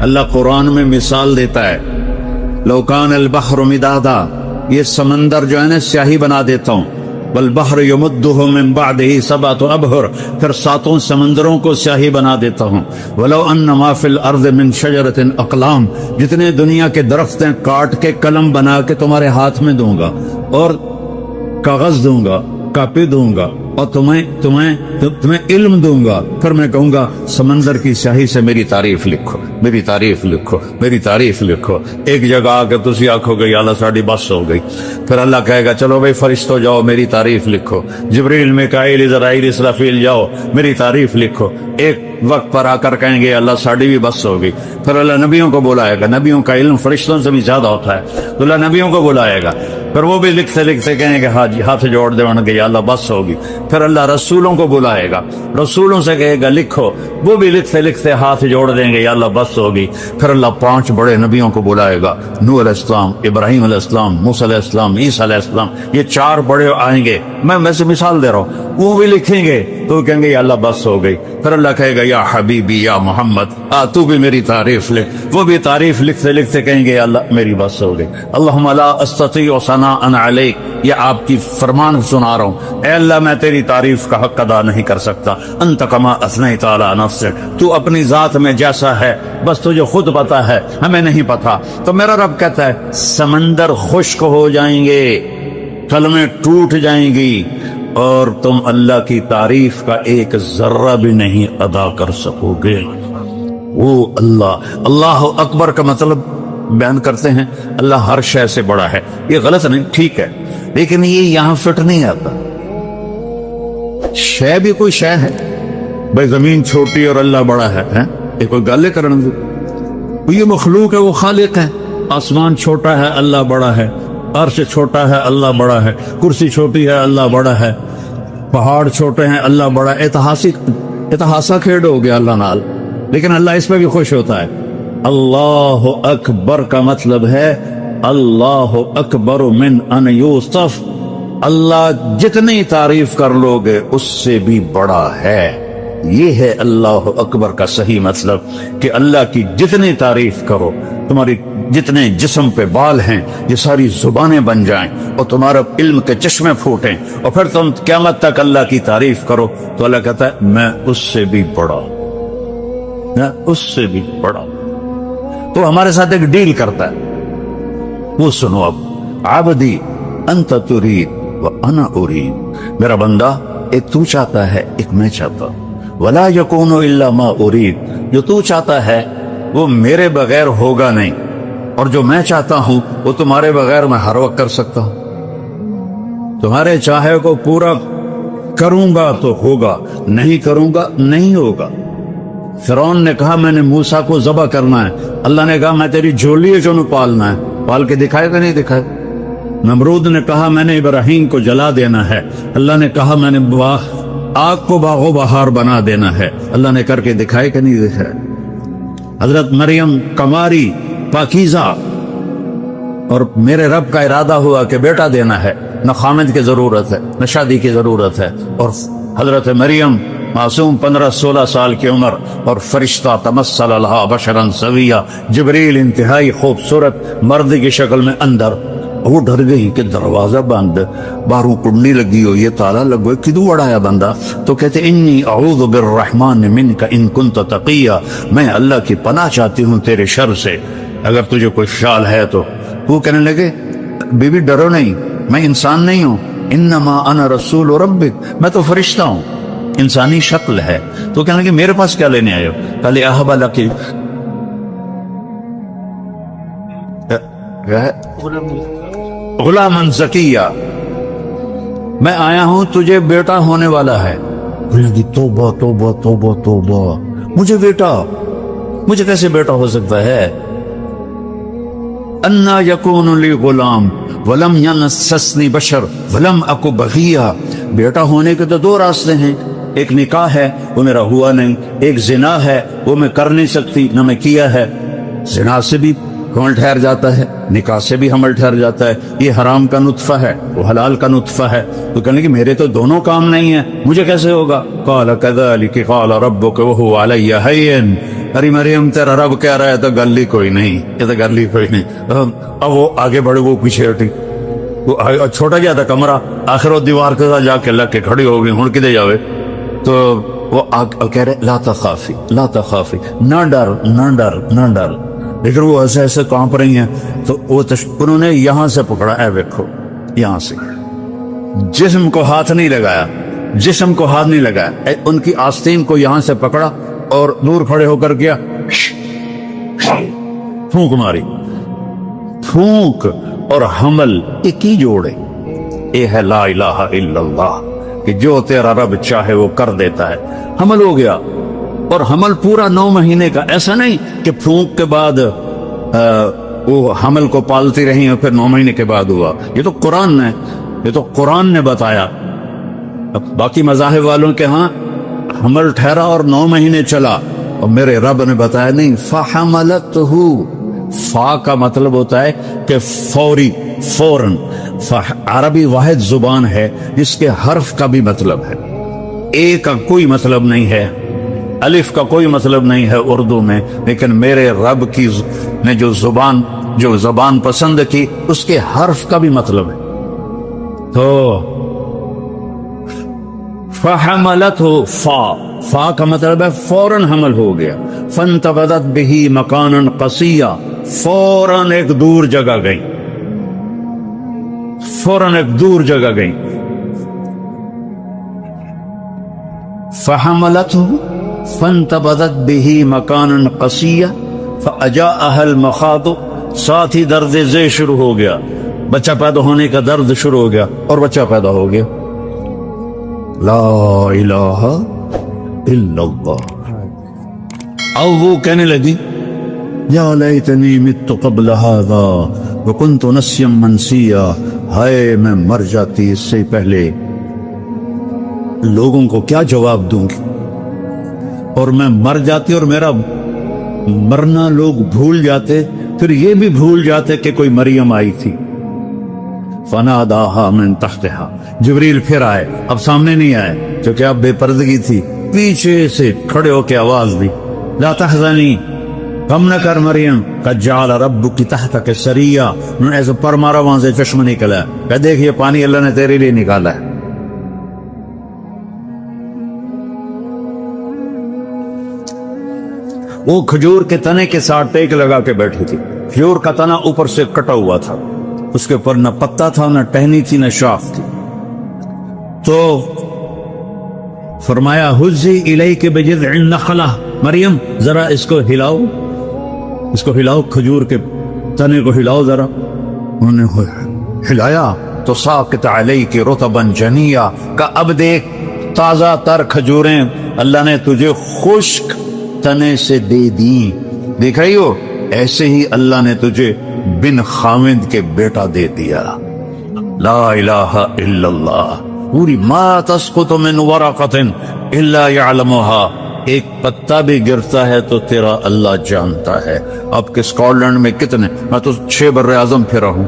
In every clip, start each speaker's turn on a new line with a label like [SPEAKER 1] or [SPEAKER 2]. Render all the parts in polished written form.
[SPEAKER 1] اللہ قرآن میں مثال دیتا ہے، لو کان البحر مدادا، یہ سمندر جو ہے نا سیاہی بنا دیتا ہوں، والبحر یمدہ من بعدہ سبعۃ ابحر، پھر ساتوں سمندروں کو سیاہی بنا دیتا ہوں، ولو ان ما فی الارض من شجرۃ اقلام، جتنے دنیا کے درخت ہیں کاٹ کے قلم بنا کے تمہارے ہاتھ میں دوں گا، اور کاغذ دوں گا، کاپی دوں گا، اور تمہیں علم دوں گا، پھر میں کہوں گا سمندر کی سیاہی سے میری تعریف لکھو، میری تعریف لکھو، میری تعریف لکھو۔ ایک جگہ آ کے تسی آکھو گے یا اللہ ساڑی بس ہو گئی، پھر اللہ کہے گا چلو بھائی فرشتوں جاؤ میری تعریف لکھو، جبریل میکائیل اسرافیل اسرافیل جاؤ میری تعریف لکھو۔ ایک وقت پر آ کر کہیں گے اللہ ساڑی بھی بس ہو گئی، پھر اللہ نبیوں کو بلائے گا، نبیوں کا علم فرشتوں سے بھی زیادہ ہوتا ہے، تو اللہ نبیوں کو بلائے گا، پھر وہ بھی لکھتے لکھتے کہیں گے ہاں جی ہاتھ جوڑ دے گے یا اللہ بس ہوگی، پھر اللہ رسولوں کو بلائے گا، رسولوں سے کہے گا لکھو، وہ بھی لکھتے لکھتے ہاتھ جوڑ دیں گے یا اللہ بس ہوگی، پھر اللہ 5 بڑے نبیوں کو بلائے گا، نوح علیہ السلام، ابراہیم علیہ السلام، موسیٰ علیہ السلام، عیسیٰ علیہ السلام، یہ 4 بڑے آئیں گے، میں ویسے مثال دے رہا ہوں، وہ بھی لکھیں گے تو کہیں گے یا اللہ بس ہو گئی، پھر اللہ کہے گا یا حبیبی یا محمد تو بھی میری تعریف لکھ، وہ بھی تعریف لکھتے لکھتے کہیں گے یا اللہ میری بس ہو گئی۔ اللہم لا استطیع ثناء علیک، یہ آپ کی فرمان سنا رہا ہوں، اے اللہ میں تیری تعریف کا حق ادا نہیں کر سکتا، انت کما اثنیت علی نفسک، تو اپنی ذات میں جیسا ہے بس تجھے خود پتا ہے، ہمیں نہیں پتا۔ تو میرا رب کہتا ہے سمندر خشک ہو جائیں گے، قلمیں ٹوٹ جائیں گی، اور تم اللہ کی تعریف کا ایک ذرہ بھی نہیں ادا کر سکو گے۔ وہ اللہ اکبر کا مطلب بیان کرتے ہیں اللہ ہر شے سے بڑا ہے، یہ غلط نہیں، ٹھیک ہے، لیکن یہ یہاں فٹ نہیں آتا۔ شے بھی کوئی شے ہے، بھائی زمین چھوٹی اور اللہ بڑا ہے، یہ کوئی گل کرنے دو، یہ مخلوق ہے وہ خالق ہے، آسمان چھوٹا ہے اللہ بڑا ہے، عرش چھوٹا ہے اللہ بڑا ہے، کرسی چھوٹی ہے اللہ بڑا ہے، پہاڑ چھوٹے ہیں اللہ بڑا ہے، اتہاسا کھیڑ ہو گیا اللہ نال، لیکن اللہ اس پہ بھی خوش ہوتا ہے۔ اللہ اکبر کا مطلب ہے اللہ اکبر من ان یوصف، اللہ جتنی تعریف کر لو گے اس سے بھی بڑا ہے، یہ ہے اللہ اکبر کا صحیح مطلب، کہ اللہ کی جتنی تعریف کرو، تمہاری جتنے جسم پہ بال ہیں یہ ساری زبانیں بن جائیں، اور تمہارا علم کے چشمے پھوٹیں، اور پھر تم قیامت تک اللہ کی تعریف کرو، تو اللہ کہتا ہے میں اس سے بھی بڑا، میں اس سے بھی بڑا۔ تو ہمارے ساتھ ایک ڈیل کرتا ہے، وہ سنو اب، عبدی انت ترید وانا ارید، میرا بندہ ایک تو چاہتا ہے ایک میں چاہتا ہوں، ولا یکون الا ما ارید، جو تو چاہتا ہے وہ میرے بغیر ہوگا نہیں، اور جو میں چاہتا ہوں وہ تمہارے بغیر میں ہر وقت کر سکتا ہوں، تمہارے چاہے کو پورا کروں گا تو ہوگا، نہیں کروں گا نہیں ہوگا۔ فرعون نے کہا میں نے موسیٰ کو ذبح کرنا ہے، اللہ نے کہا میں تیری جھولی جو پالنا ہے، پال کے دکھائے کہ نہیں دکھائے۔ نمرود نے کہا میں نے ابراہیم کو جلا دینا ہے، اللہ نے کہا میں نے آگ کو باغ و بہار بنا دینا ہے، اللہ نے کر کے دکھائے کہ نہیں دکھائے۔ حضرت مریم کماری پاکیزہ، اور میرے رب کا ارادہ ہوا کہ بیٹا دینا ہے، نہ خامد کی ضرورت ہے نہ شادی کی ضرورت ہے، اور حضرت مریم معصوم 15-16 سال کی عمر، اور فرشتہ تمثل لہا بشرا سویا، جبریل انتہائی خوبصورت مرد کی شکل میں اندر، وہ ڈر گئی کہ دروازہ بند، باہروں کنڈی لگی ہو، یہ تالا لگو، کدو اڑایا بندہ، تو کہتے انی اعوذ بالرحمن منک ان کنت تقیا، میں اللہ کی پناہ چاہتی ہوں تیرے شر سے اگر تجھے کوئی خیال ہے تو۔ وہ کہنے لگے بی بی ڈرو نہیں، میں انسان نہیں ہوں، انما انا رسول ربک، میں تو فرشتہ ہوں، انسانی شکل ہے۔ تو کہنے لگے میرے پاس کیا لینے آئے ہو؟ قال اہب لک غلاما زکیہ، میں آیا ہوں تجھے بیٹا ہونے والا ہے۔ توبہ توبہ توبہ توبہ، مجھے بیٹا، مجھے کیسے بیٹا ہو سکتا ہے؟ انا یکون لی غلام ولم ینسسنی بشر ولم اکو بغیہ، بیٹا ہونے کے تو 2 راستے ہیں، ایک نکاح ہے وہ میرا ہوا نہیں، ایک زنا ہے وہ میں کر نہیں سکتی نہ میں کیا ہے، زنا سے بھی حمل ٹھہر جاتا ہے، نکاح سے بھی حمل ٹھہر جاتا ہے، یہ حرام کا نطفہ ہے وہ حلال کا نطفہ ہے۔ تو کہنے کہ میرے تو دونوں کام نہیں ہیں، مجھے کیسے ہوگا؟ قال كذلك قال ربك وهو علي هين، ارے مریم تیرا رب کہہ رہا ہے تو گل ہی کوئی نہیں، یہ تو گل ہی کوئی نہیں۔ اب وہ آگے بڑھے، وہ پیچھے ہٹی، وہ چھوٹا جہا تھا کمرہ، آخر وہ دیوار کے ساتھ جا کے لگ کے کھڑی ہو گئی، ہن کدے جاوے؟ تو وہ کہہ رہے لا تخافی لا تخافی، نہ ڈر نہ ڈر نہ ڈر، لیکن وہ ایسے ایسے کانپ رہی ہیں۔ تو وہ انہوں نے یہاں سے پکڑا، اے دیکھو یہاں سے، جسم کو ہاتھ نہیں لگایا، جسم کو ہاتھ نہیں لگایا، ان کی آستین کو یہاں سے پکڑا اور دور کھڑے ہو کر کیا، پھونک ماری، پھونک اور حمل ایک ہی جوڑے۔ یہ ہے لا الہ الا اللہ، کہ جو تیرا رب چاہے وہ کر دیتا ہے۔ حمل ہو گیا، اور حمل پورا 9 مہینے کا، ایسا نہیں کہ پھونک کے بعد وہ حمل کو پالتی رہی اور پھر 9 مہینے کے بعد ہوا۔ یہ تو قرآن نے، یہ تو قرآن نے بتایا۔ باقی مذاہب والوں کے ہاں حمل ٹھہرا اور 9 مہینے چلا، اور میرے رب نے بتایا نہیں، فَحَمَلَتْهُ، فا کا مطلب ہوتا ہے کہ فوری، فوراً۔ عربی واحد زبان ہے جس کے حرف کا بھی مطلب ہے، اے کا کوئی مطلب نہیں ہے، الف کا کوئی مطلب نہیں ہے اردو میں، لیکن میرے رب کی نے جو زبان پسند کی اس کے حرف کا بھی مطلب ہے۔ تو فَحَمَلَتْهُ، فا کا مطلب ہے فوراً حمل ہو گیا۔ فَانْتَبَذَتْ بِهِ مَكَانًا قَصِيًّا، فوراً ایک دور جگہ گئی، فوراً ایک دور جگہ گئی۔ فَحَمَلَتْهُ فَانْتَبَذَتْ بِهِ مَكَانًا قَصِيًّا فَأَجَاءَهَا الْمَخَاضُ، ساتھ ہی درد ذیل شروع ہو گیا، بچہ پیدا ہونے کا درد شروع ہو گیا، اور بچہ پیدا ہو گیا۔ لا الہ الا اللہ۔ اب وہ کہنے لگی یا لیتنی مت قبل ھذا وکنت نسیا منسیا، ہائے میں مر جاتی اس سے پہلے، لوگوں کو کیا جواب دوں گی، اور میں مر جاتی اور میرا مرنا لوگ بھول جاتے، پھر یہ بھی بھول جاتے کہ کوئی مریم آئی تھی۔ فناداہا من تحتہا، جبریل پھر آئے، اب سامنے نہیں آئے کیونکہ اب بے پردگی تھی، پیچھے سے کھڑے ہو کے آواز دی، لا تحزنی، غم نہ کر مریم، قد جعل ربک تحتک سریا، انہوں نے ایسے پر مارا، وہاں سے چشمہ نکلا، کہ دیکھ یہ پانی اللہ نے تیرے لیے نکالا ہے۔ وہ کھجور کے تنے کے ساتھ ٹیک لگا کے بیٹھی تھی، کھجور کا تنا اوپر سے کٹا ہوا تھا، اس کے اوپر نہ پتا تھا، نہ ٹہنی تھی، نہ شاخ تھی۔ تو فرمایا حزی الیک بجذع النخلہ، مریم ذرا اس کو ہلاؤ، اس کو ہلاؤ، کھجور کے تنے کو ہلاؤ ذرا۔ انہوں نے ہلایا تو ساقط علیک رطبا جنیا، کہ اب دیکھ تازہ تر کھجوریں اللہ نے تجھے خشک تنے سے دے دیں، دیکھ رہی ہو، ایسے ہی اللہ نے تجھے بن خاوند کے بیٹا دے دیا۔ لا الہ الا اللہ۔ پوری ما تسقط من ورقۃ الا یعلمها، ایک پتا بھی گرتا ہے تو تیرا اللہ جانتا ہے۔ اب کہ اسکاٹ میں کتنے، میں تو 6 بر اعظم پھرا ہوں،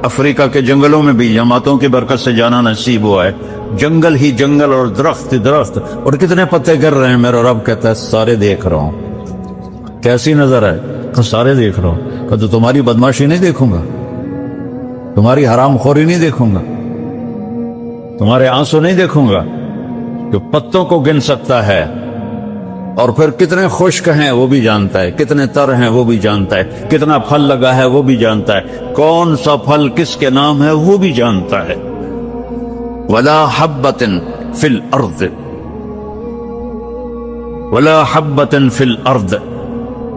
[SPEAKER 1] افریقہ کے جنگلوں میں بھی جماعتوں کی برکت سے جانا نصیب ہوا ہے، جنگل ہی جنگل اور درخت درخت، اور کتنے پتے گر رہے ہیں، میرا رب کہتا ہے سارے دیکھ رہا ہوں۔ کیسی نظر ہے؟ سارے دیکھ رہا ہوں۔ کہ تو تمہاری بدماشی نہیں دیکھوں گا، تمہاری حرام خوری نہیں دیکھوں گا، تمہارے آنسو نہیں دیکھوں گا، جو پتوں کو گن سکتا ہے، اور پھر کتنے خشک ہیں وہ بھی جانتا ہے، کتنے تر ہیں وہ بھی جانتا ہے، کتنا پھل لگا ہے وہ بھی جانتا ہے، کون سا پھل کس کے نام ہے وہ بھی جانتا ہے۔ ولا حبۃ فی الارض، ولا حبۃ فی الارض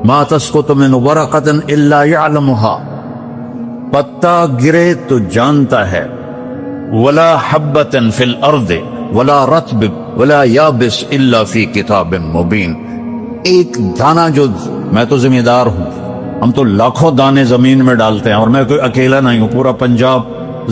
[SPEAKER 1] ما تسقط من ورقۃ الا یعلمها، پتا گرے تو جانتا ہے، ولا حبۃ فی الارض ولا رطب ولا یابس الا فی کتاب مبین، ایک دانہ جو، میں تو ذمہ دار ہوں، ہم تو لاکھوں دانے زمین میں ڈالتے ہیں، اور میں کوئی اکیلا نہیں ہوں، پورا پنجاب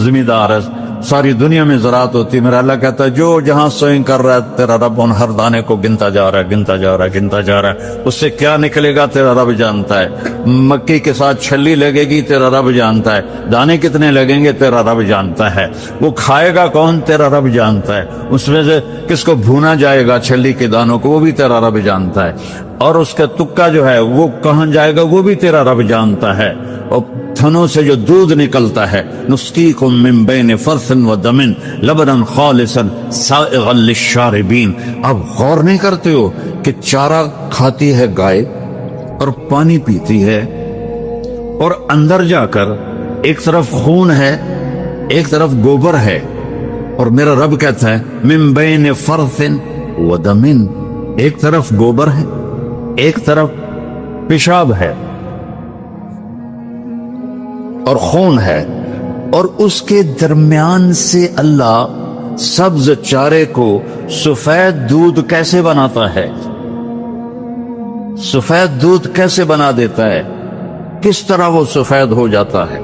[SPEAKER 1] ذمہ دار ہے، ساری دنیا میں زراعت ہوتی. میرا اللہ کہتا ہے جو جہاں سوئنگ کر رہا ہے تیرا رب ان ہر دانے کو گنتا جا رہا ہے, گنتا جا رہا ہے, گنتا جا رہا ہے. اس سے کیا نکلے گا تیرا رب جانتا ہے. مکئی کے ساتھ چھلی لگے گی تیرا رب جانتا ہے. دانے کتنے لگیں گے تیرا رب جانتا ہے. وہ کھائے گا کون تیرا رب جانتا ہے. اس میں سے کس کو بھونا جائے گا چھلی کے دانوں کو وہ بھی تیرا رب جانتا ہے. اور اس کا تکا جو ہے وہ کہاں جائے گا وہ بھی تیرا رب جانتا ہے. اور تھنوں سے جو دودھ نکلتا ہے, نسقیکم من بین فرث و دم لبنا خالصا سائغا للشاربین. اب غور نہیں کرتے ہو کہ چارہ کھاتی ہے گائے اور پانی پیتی ہے, اور اندر جا کر ایک طرف خون ہے ایک طرف گوبر ہے, اور میرا رب کہتا ہے من بین فرث و دم, ایک طرف گوبر ہے ایک طرف پیشاب ہے اور خون ہے, اور اس کے درمیان سے اللہ سبز چارے کو سفید دودھ کیسے بناتا ہے, سفید دودھ کیسے بنا دیتا ہے, کس طرح وہ سفید ہو جاتا ہے,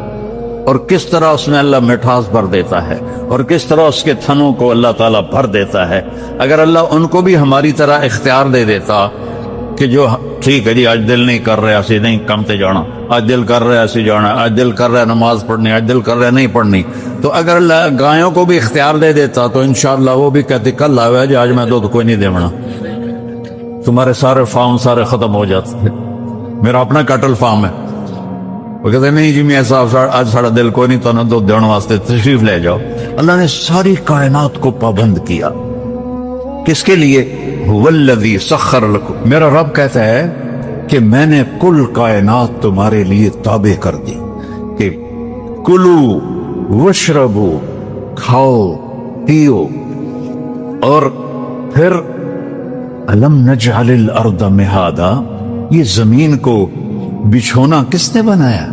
[SPEAKER 1] اور کس طرح اس میں اللہ مٹھاس بھر دیتا ہے, اور کس طرح اس کے تھنوں کو اللہ تعالیٰ بھر دیتا ہے. اگر اللہ ان کو بھی ہماری طرح اختیار دے دیتا کہ جو ٹھیک ہے جی آج دل نہیں کر رہے ایسے نہیں کم تے جانا, آج دل کر رہے ایسے جانا, آج دل کر رہے نماز پڑھنی, آج دل کر رہے نہیں پڑھنی, تو اگر اللہ گایوں کو بھی اختیار دے دیتا تو انشاءاللہ وہ بھی کہتے کل آوے جی آج میں دودھ کوئی نہیں دیونا, تمہارے سارے فارم سارے ختم ہو جاتے ہیں. میرا اپنا کیٹل فارم ہے. وہ کہتے نہیں جی میاں صاحب آج ساڑا دل کوئی نہیں تو نہ دودھ دینے واسطے تشریف لے جاؤ. اللہ نے ساری کائنات کو پابند کیا, کس کے لیے؟ والذی سخر لکم, میرا رب کہتا ہے کہ میں نے کل کائنات تمہارے لیے تابع کر دی کہ کلو وشربو, کھاؤ پیو. اور پھر الم نجعل الارض مہادا, یہ زمین کو بچھونا کس نے بنایا؟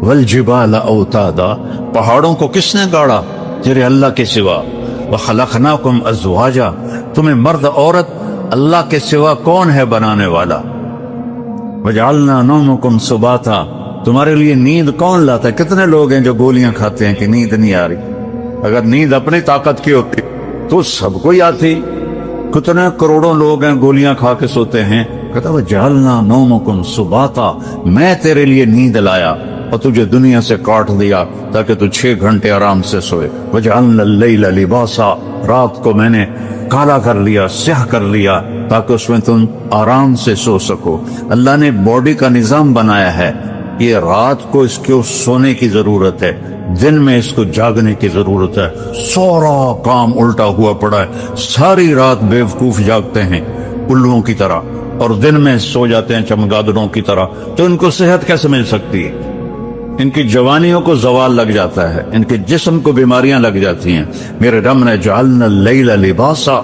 [SPEAKER 1] والجبال اوتادا, پہاڑوں کو کس نے گاڑا تیرے اللہ کے سوا؟ وخلقناکم ازواجا, تمہیں مرد عورت اللہ کے سوا کون ہے بنانے والا؟ وجعلنا نومکم سباتا, تمہارے لیے نیند کون لاتا ہے؟ کتنے لوگ ہیں جو گولیاں کھاتے ہیں کہ نیند نہیں آ رہی, اگر نیند اپنی طاقت کی ہوتی تو سب کو ہی آتی. کتنے کروڑوں لوگ ہیں گولیاں کھا کے سوتے ہیں. کہتا وجعلنا نومکم سباتا, میں تیرے لیے نیند لایا اور تجھے دنیا سے کاٹ دیا تاکہ تو 6 گھنٹے آرام سے سوئے. وجعلنا اللیل لباسا, رات کو میں نے کالا کر لیا, سیاہ کر لیا تاکہ اس میں تم آرام سے سو سکو. اللہ نے باڈی کا نظام بنایا ہے, یہ رات کو اس کو سونے کی ضرورت ہے, دن میں اس کو جاگنے کی ضرورت ہے. سارا کام الٹا ہوا پڑا ہے, ساری رات بیوقوف جاگتے ہیں الوؤں کی طرح اور دن میں سو جاتے ہیں چمگادڑوں کی طرح. تو ان کو صحت کیسے مل سکتی ہے؟ ان کی جوانیوں کو زوال لگ جاتا ہے, ان کے جسم کو بیماریاں لگ جاتی ہیں. میرے رب نے جعلنا اللیل لباسا,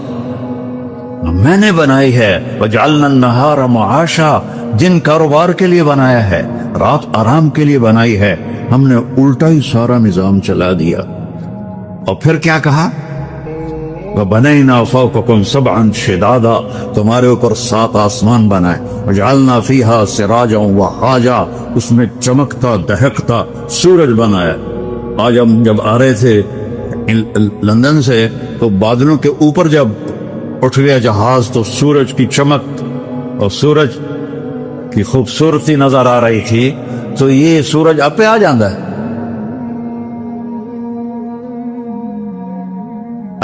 [SPEAKER 1] میں نے بنائی ہے. وجعلنا النہار معاشا, دن کاروبار کے لیے بنایا ہے, رات آرام کے لیے بنائی ہے. ہم نے الٹا ہی سارا نظام چلا دیا. اور پھر کیا کہا؟ وَبَنَيْنَا فَوْقَكُمْ سَبْعًا شِدَادًا, تمہارے اوپر 7 آسمان بنائے. وَجَعَلْنَا فِيهَا سِرَاجًا وَحَاجًا, اس میں چمکتا دہکتا سورج بنایا. آج ہم جب آ رہے تھے لندن سے تو بادلوں کے اوپر جب اٹھ گیا جہاز تو سورج کی چمک اور سورج کی خوبصورتی نظر آ رہی تھی. تو یہ سورج آپ پہ آ جاندہ ہے.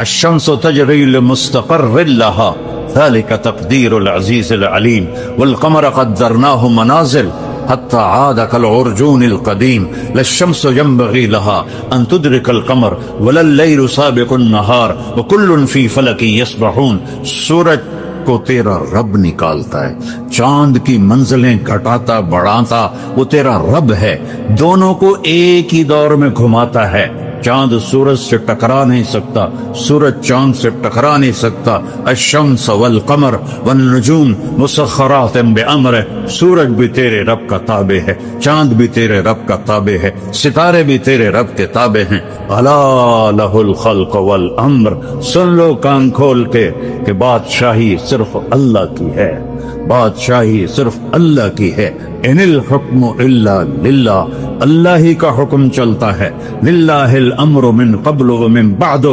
[SPEAKER 1] الشمس تجری لمستقر لها ذلك تقدير العزيز العليم والقمر قدرناه منازل حتى عاد كالعرجون القديم لا الشمس ينبغي لها أن تدرك القمر ولا الليل سابق النهار وكل في فلك يسبحون. سورج کو تیرا رب نکالتا ہے, چاند کی منزلیں گھٹاتا بڑھاتا وہ تیرا رب ہے. دونوں کو ایک ہی دور میں گھماتا ہے. چاند سورج سے ٹکرا نہیں سکتا, سورج چاند سے ٹکرا نہیں سکتا. الشمس والقمر والنجوم مسخرات بامرہ, سورج بھی تیرے رب کا تابع ہے, چاند بھی تیرے رب کا تابع ہے, ستارے بھی تیرے رب کے تابع ہیں. الا لہ الخلق والامر, سن لو کان کھول کے کہ بادشاہی صرف اللہ کی ہے, بادشاہی صرف اللہ کی ہے. ان الحکم الا للہ, اللہ ہی کا حکم چلتا ہے. للہ الامر من قبل ومن بعد.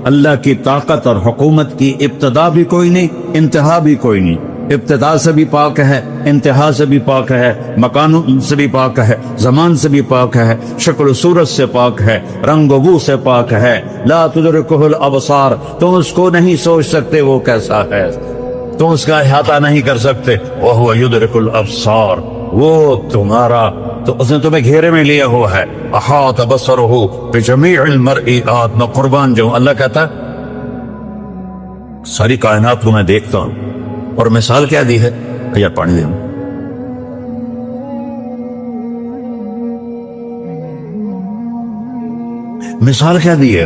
[SPEAKER 1] اللہ کی طاقت اور حکومت کی ابتدا بھی کوئی نہیں، انتہا بھی کوئی نہیں. ابتدا سے بھی پاک ہے، انتہا سے بھی پاک ہے، مکان سے بھی پاک ہے، زمان سے بھی پاک ہے، شکل و صورت سے پاک ہے، رنگ و بو سے پاک ہے. لا تدرکہ الابصار. تم اس کو نہیں سوچ سکتے وہ کیسا ہے، تم اس کا احاطہ نہیں کر سکتے. وہو یدرک الابصار. وہ تمہارا تو اس نے تمہیں گھیرے میں لیا ہوا ہے. احاط بصرہ بجمیع المرئیات. میں قربان جاؤں، اللہ کہتا ہے ساری کائنات کو میں دیکھتا ہوں. اور مثال کیا دی ہے؟ یار پانی دے. مثال کیا دی ہے؟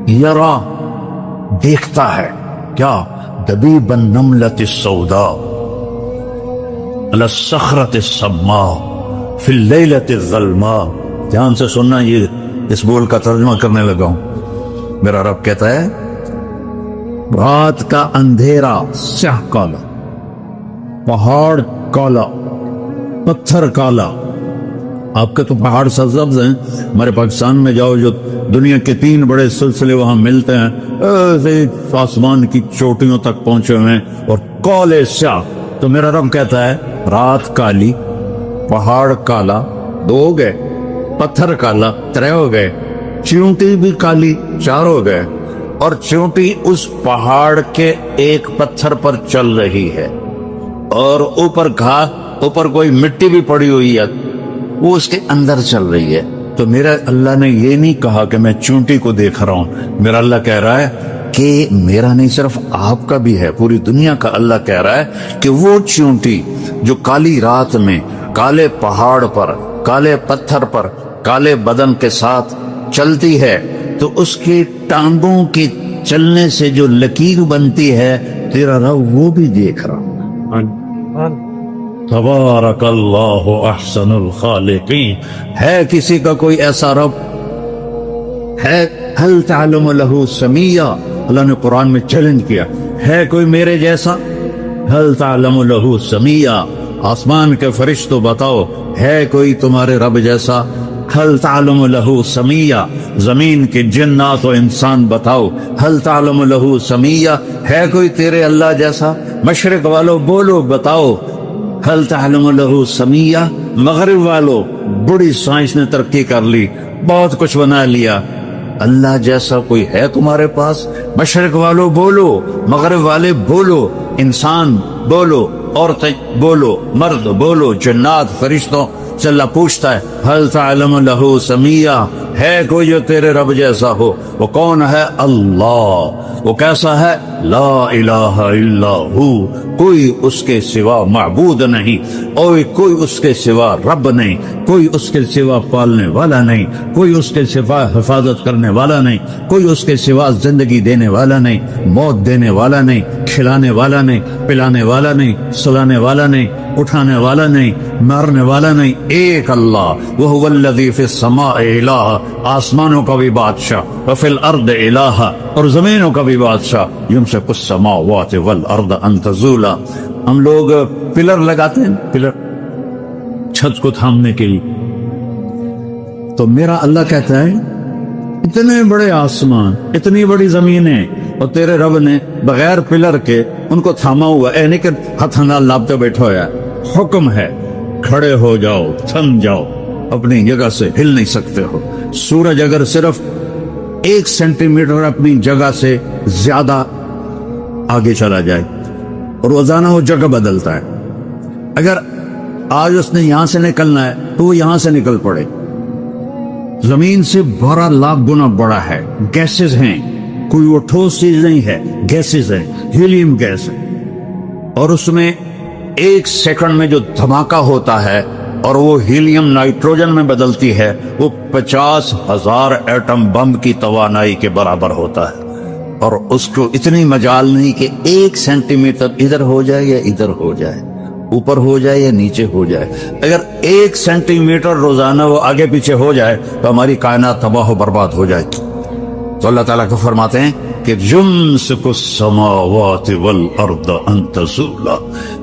[SPEAKER 1] یرا دیکھتا ہے کیا؟ دبیب النملۃ السوداء علی الصخرۃ الصماء فی اللیلۃ الظلماء. دھیان سے سننا، یہ اس بول کا ترجمہ کرنے لگا ہوں. میرا رب کہتا ہے رات کا اندھیرا سیاہ کالا، پہاڑ کالا، پتھر کالا. آپ کے تو پہاڑ سرسبز ہیں. ہمارے پاکستان میں جاؤ، جو دنیا کے 3 بڑے سلسلے وہاں ملتے ہیں، ایسے آسمان کی چوٹیوں تک پہنچے ہوئے ہیں اور کالے سیاہ. تو میرا رب کہتا ہے رات کالی، پہاڑ کالا، 2 ہو گئے، پتھر کالا 3 ہو گئے، چیونٹی بھی کالی 4 ہو گئے. اور چیونٹی اس پہاڑ کے ایک پتھر پر چل رہی ہے، اور اوپر کوئی مٹی بھی پڑی ہوئی ہے، وہ اس کے اندر چل رہی ہے. تو میرا اللہ نے یہ نہیں کہا کہ میں چونٹی کو دیکھ رہا ہوں. میرا اللہ کہہ رہا ہے کہ میرا نہیں، صرف آپ کا بھی ہے، پوری دنیا کا. اللہ کہہ رہا ہے کہ وہ چونٹی جو کالی رات میں کالے پہاڑ پر، کالے پتھر پر، کالے بدن کے ساتھ چلتی ہے، تو اس کے ٹانگوں کے چلنے سے جو لکیر بنتی ہے، تیرا رب وہ بھی دیکھ رہا. تبارک اللہ احسن الخالقین. ہے کسی کا کوئی ایسا رب؟ ہے؟ هل تعلم له سمیہ. اللہ نے قرآن میں چیلنج کیا، ہے کوئی میرے جیسا؟ هل تعلم له سمیہ. آسمان کے فرشتوں بتاؤ، ہے کوئی تمہارے رب جیسا؟ هل تعلم له سمیہ. زمین کے جنات و انسان بتاؤ، هل تعلم له سمیہ. ہے کوئی تیرے اللہ جیسا؟ مشرق والو بولو، بتاؤ هل تعلم له سمیہ. مغرب والو، بڑی سائنس نے ترقی کر لی، بہت کچھ بنا لیا، اللہ جیسا کوئی ہے تمہارے پاس؟ مشرق والو بولو، مغرب والے بولو، انسان بولو، عورتیں بولو، مرد بولو، جنات فرشتوں سے اللہ پوچھتا ہے هل تعلم له سمیہ. ہے کوئی جو تیرے رب جیسا ہو؟ وہ کون ہے؟ اللہ. وہ کیسا ہے؟ لا الہ الا ہو. کوئی اس کے سوا معبود نہیں، اور کوئی اس کے سوا رب نہیں، کوئی اس کے سوا پالنے والا نہیں، کوئی اس کے سوا حفاظت کرنے والا نہیں، کوئی اس کے سوا زندگی دینے والا نہیں، موت دینے والا نہیں، کھلانے والا نہیں، پلانے والا نہیں، سلانے والا نہیں، اٹھانے والا نہیں، مارنے والا نہیں. ایک اللہ. وہو الذی فی السماء الہ. آسمانوں کا بھی بادشاہ، وفی الارض الہ، اور زمینوں کا بھی بادشاہ. یمسک السماوات والارض ان تزولا. ہم لوگ پلر لگاتے ہیں، پلر چھت کو تھامنے کے لیے. تو میرا اللہ کہتا ہے اتنے بڑے آسمان، اتنی بڑی زمینیں، اور تیرے رب نے بغیر پلر کے ان کو تھاما ہوا. اے نہیں کہ ہاتھ نال لابتے بیٹھا ہوا ہے. حکم ہے کھڑے ہو جاؤ، تھم جاؤ، اپنی جگہ سے ہل نہیں سکتے ہو. سورج اگر صرف 1 سینٹی میٹر اپنی جگہ سے زیادہ آگے چلا جائے، اور روزانہ وہ جگہ بدلتا ہے، اگر آج اس نے یہاں سے نکلنا ہے تو وہ یہاں سے نکل پڑے. زمین سے 12 لاکھ گنا بڑا ہے. گیسز ہیں، کوئی وہ ٹھوس چیز نہیں ہے، گیسز ہیں، ہیلیم گیس ہے. اور اس میں 1 سیکنڈ میں جو دھماکہ ہوتا ہے اور وہ ہیلیم نائٹروجن میں بدلتی ہے، وہ 50,000 ایٹم بم کی توانائی کے برابر ہوتا ہے. اور اس کو اتنی مجال نہیں کہ 1 سینٹی میٹر ادھر ہو جائے یا ادھر ہو جائے، اوپر ہو جائے یا نیچے ہو جائے. اگر 1 سینٹی میٹر روزانہ وہ آگے پیچھے ہو جائے تو ہماری کائنات تباہ و برباد ہو جائے. تو اللہ تعالیٰ کو فرماتے ہیں کہ یمسک السماوات والارض ان تزولا.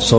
[SPEAKER 1] 100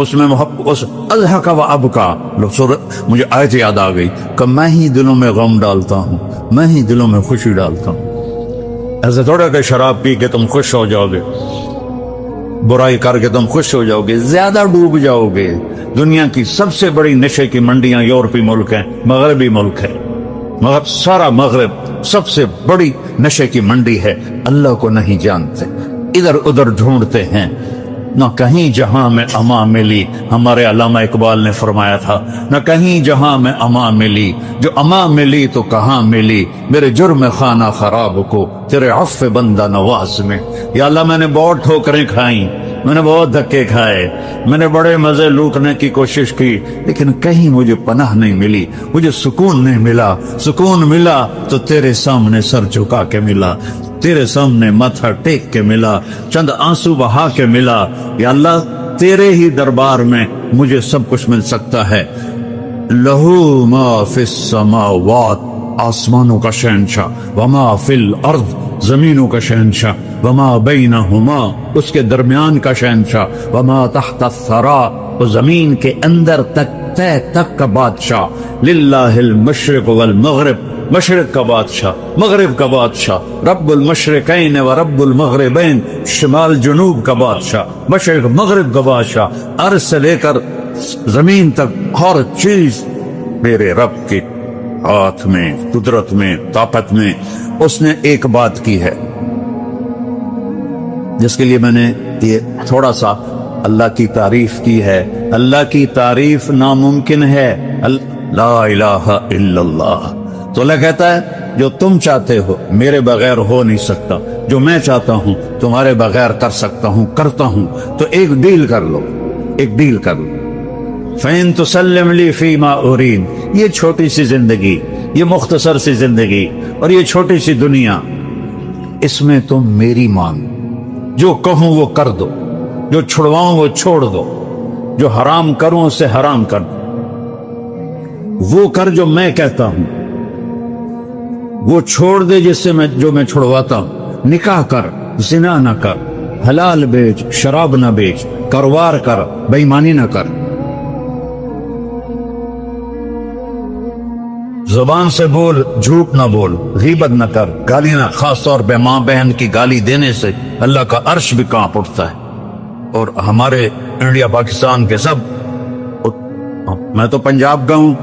[SPEAKER 1] اس میں اس اضحک و ابکا مجھے آیت یاد آ گئی کہ میں ہی دلوں میں غم ڈالتا ہوں، میں ہی دلوں میں خوشی ڈالتا ہوں۔ ایسے تھوڑا کہ شراب پی کے تم خوش ہو جاؤ گے، برائی کر کے تم خوش ہو جاؤ گے، زیادہ ڈوب جاؤ گے۔ دنیا کی سب سے بڑی نشے کی منڈیاں یورپی ملک ہیں، مغربی ملک ہے، مگر سارا مغرب سب سے بڑی نشے کی منڈی ہے۔ اللہ کو نہیں جانتے، ادھر ادھر ڈھونڈتے ہیں، نہ کہیں جہاں میں امان ملی۔ ہمارے علامہ اقبال نے فرمایا تھا، نہ کہیں جہاں میں امان ملی، جو امان ملی تو کہاں ملی، میرے جرم خانہ خراب کو تیرے عفو بندہ نواز میں۔ یا اللہ میں نے بہت ٹھوکریں کھائیں، میں نے بہت دھکے کھائے، میں نے بڑے مزے لوٹنے کی کوشش کی، لیکن کہیں مجھے پناہ نہیں ملی، مجھے سکون نہیں ملا۔ سکون ملا تو تیرے سامنے سر جھکا کے ملا، تیرے سامنے ماتھا ٹیک کے ملا، چند آنسو بہا کے ملا۔ یا اللہ تیرے ہی دربار میں مجھے سب کچھ مل سکتا ہے۔ لہو ما فی السماوات، آسمانوں کا شہنشاہ، وما فی الارض، زمینوں کا شہنشاہ، وما بینہما، اس کے درمیان کا شہنشاہ، وما تحت الثری، وہ زمین کے اندر تک تہ تک کا بادشاہ۔ للہ المشرق والمغرب، مشرق کا بادشاہ، مغرب کا بادشاہ، رب المشرقین و رب المغربین، شمال جنوب کا بادشاہ، مشرق مغرب کا بادشاہ، عرش سے لے کر زمین تک ہر چیز میرے رب کے ہاتھ میں، قدرت میں، طاقت میں۔ اس نے ایک بات کی ہے جس کے لیے میں نے یہ تھوڑا سا اللہ کی تعریف کی ہے۔ اللہ کی تعریف ناممکن ہے، لا الہ الا اللہ۔ تو اللہ کہتا ہے جو تم چاہتے ہو میرے بغیر ہو نہیں سکتا، جو میں چاہتا ہوں تمہارے بغیر کر سکتا ہوں، کرتا ہوں۔ تو ایک ڈیل کر لو، ایک ڈیل کر لو۔ فَإِن تُسَلِّمْ لِي فِي مَا أُرِيدُ، یہ چھوٹی سی زندگی، یہ مختصر سی زندگی اور یہ چھوٹی سی دنیا، اس میں تم میری مان، جو کہوں وہ کر دو، جو چھڑواؤں وہ چھوڑ دو، جو حرام کروں اسے حرام کر دو، وہ کر جو میں کہتا ہوں، وہ چھوڑ دے جس سے جو میں چھڑواتا ہوں۔ نکاح کر، زنا نہ کر، حلال بیچ، شراب نہ بیچ، کاروبار کر، بے ایمانی نہ کر، زبان سے بول، جھوٹ نہ بول، غیبت نہ کر، گالی نہ، خاص طور پہ ماں بہن کی گالی دینے سے اللہ کا عرش بھی کانپ اٹھتا ہے۔ اور ہمارے انڈیا پاکستان کے سب، میں تو پنجاب کا ہوں،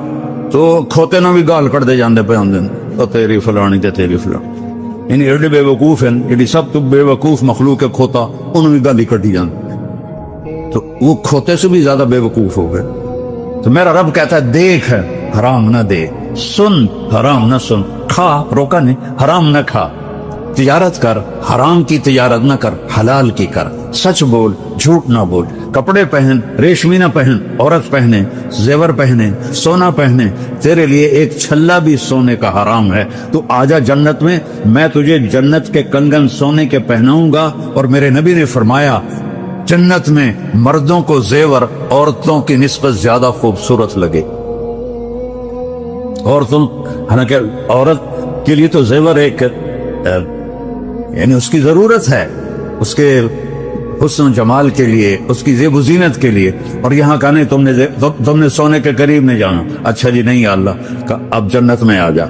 [SPEAKER 1] تو کھوتے نہ بھی گال کر دے جاندے پہ ہوں، تو تیری فلانی تے تیری فلانی، یعنی ایڈے بے وقوف ہیں، ایڈی سب تو بے وقوف مخلوق ہے کھوتا، انہوں بھی گالی کٹی جاندے، تو وہ کھوتے سے بھی زیادہ بے وقوف ہو گئے۔ تو میرا رب کہتا ہے دیکھ، حرام نہ دے، سن، حرام نہ سن، کھا، روکا نہیں، حرام نہ کھا، تجارت کر، حرام کی تجارت نہ کر، حلال کی کر، سچ بول، جھوٹ نہ بول، کپڑے پہن، ریشمی نہ پہن، عورت پہنے، زیور پہنے، سونا پہنے، تیرے لیے ایک چھلا بھی سونے کا حرام ہے۔ تو آجا جنت میں تجھے جنت کے کنگن سونے کے پہناؤں گا۔ اور میرے نبی نے فرمایا جنت میں مردوں کو زیور عورتوں کی نسبت زیادہ خوبصورت لگے۔ حالانکہ عورت کے لیے تو زیور ایک یعنی اس کی ضرورت ہے، اس کے حسن و جمال کے لیے، اس کی زیب و زینت کے لیے، اور یہاں کا نہیں تم نے سونے کے قریب نہیں جانا۔ اچھا جی نہیں اللہ، اب جنت میں آ جا،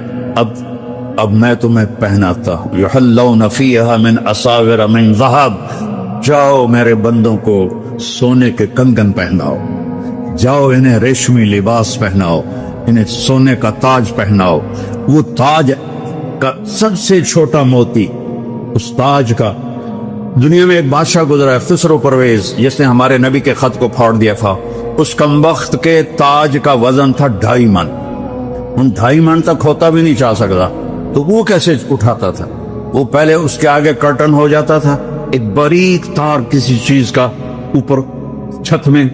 [SPEAKER 1] اب میں تمہیں پہناتا ہوں۔ یحلون فیہا من اساور من ذہب، جاؤ میرے بندوں کو سونے کے کنگن پہناؤ، جاؤ انہیں ریشمی لباس پہناؤ، انہیں سونے کا تاج پہناؤ۔ وہ تاج کا سب سے چھوٹا موتی، اس تاج کا، دنیا میں ایک بادشاہ گزرا ہے خسرو پرویز، جس نے ہمارے نبی کے خط کو پھاڑ دیا تھا۔ اس کمبخت کے تاج کا وزن تھا 2.5 من، ان 2.5 من تک ہوتا بھی نہیں چاہ سکتا، تو وہ کیسے اٹھاتا تھا؟ وہ پہلے اس کے آگے کرٹن ہو جاتا تھا، ایک باریک تار کسی چیز کا اوپر چھت میں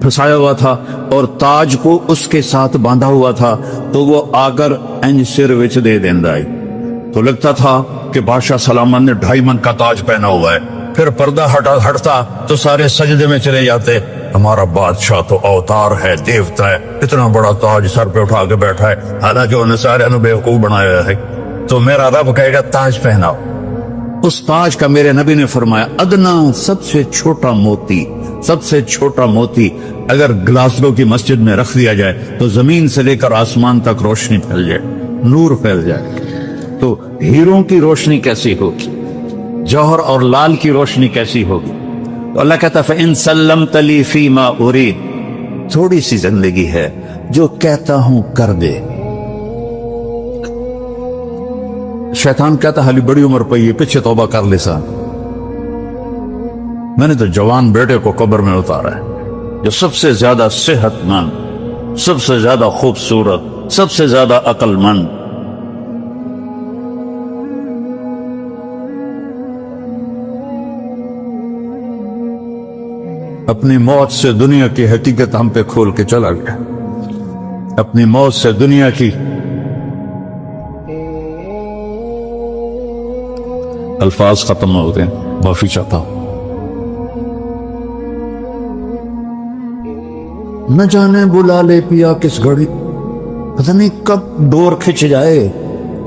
[SPEAKER 1] پھنسایا ہوا تھا، اور تاج کو اس کے ساتھ باندھا ہوا تھا، تو وہ آ کر انج سر وچ دے دیندا ہے، تو لگتا تھا کہ بادشاہ سلامان نے 2.5 من کا تاج پہنا ہوا ہے۔ پھر پردہ ہٹتا تو سارے سجدے میں چلے جاتے، ہمارا بادشاہ تو اوتار ہے، دیوتا ہے، اتنا بڑا تاج سر پہ اٹھا کے بیٹھا ہے، حالانکہ انہیں سارے انو بیوقوف بنایا ہے۔ تو میرا رب کہے گا تاج پہناؤ۔ اس تاج کا میرے نبی نے فرمایا ادنا، سب سے چھوٹا موتی، سب سے چھوٹا موتی اگر گلاسگو کی مسجد میں رکھ دیا جائے تو زمین سے لے کر آسمان تک روشنی پھیل جائے، نور پھیل جائے. تو ہیروں کی روشنی کیسی ہوگی، جوہر اور لال کی روشنی کیسی ہوگی؟ تو اللہ کہتا ہے فَإِن سَلَّمْتَ لِي فِي مَا أُرِيدُ، تھوڑی سی زندگی ہے، جو کہتا ہوں کر دے. شیطان کہتا ہے حالی بڑی عمر پئی ہے، پیچھے توبہ کر لے سا. میں نے تو جوان بیٹے کو قبر میں اتارا ہے، جو سب سے زیادہ صحت مند، سب سے زیادہ خوبصورت، سب سے زیادہ عقل مند. اپنی موت سے دنیا کی حقیقت ہم پہ کھول کے چلا گیا، اپنی موت سے دنیا کی الفاظ ختم ہو گئے، معافی چاہتا ہوں. نہ جانے بلا لے پیا کس گھڑی، پتہ نہیں کب ڈور کھچ جائے،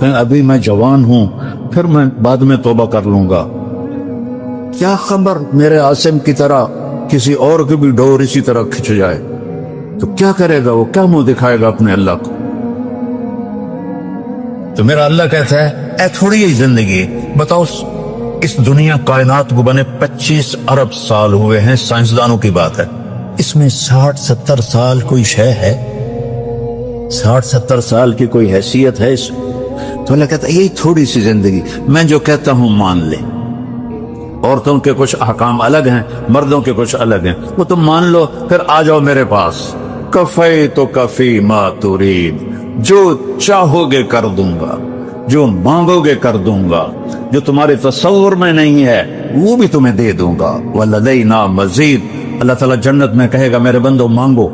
[SPEAKER 1] کہیں ابھی میں جوان ہوں پھر میں بعد میں توبہ کر لوں گا. کیا خبر میرے عاصم کی طرح کسی اور کی بھی ڈور اسی طرح کھچ جائے تو کیا کرے گا وہ، کیا منہ دکھائے گا اپنے اللہ کو؟ تو میرا اللہ کہتا ہے اے تھوڑی ہی زندگی، بتاؤ اس دنیا کائنات کو بنے 25 ارب سال ہوئے ہیں، سائنسدانوں کی بات ہے، اس میں 60-70 سال کوئی شے ہے؟ 60-70 سال کی کوئی حیثیت ہے اس؟ تو اللہ کہتا ہے یہی تھوڑی سی زندگی، میں جو کہتا ہوں مان لے. عورتوں کے کچھ احکام الگ ہیں، مردوں کے کچھ الگ ہیں، وہ تم مان لو پھر آ جاؤ میرے پاس. کفیتک فی ما ترید، جو چاہو گے کر دوں گا، جو مانگو گے کر دوں گا، جو تمہارے تصور میں نہیں ہے وہ بھی تمہیں دے دوں گا. ولدینا مزید، اللہ تعالیٰ جنت میں کہے گا میرے بندو مانگو،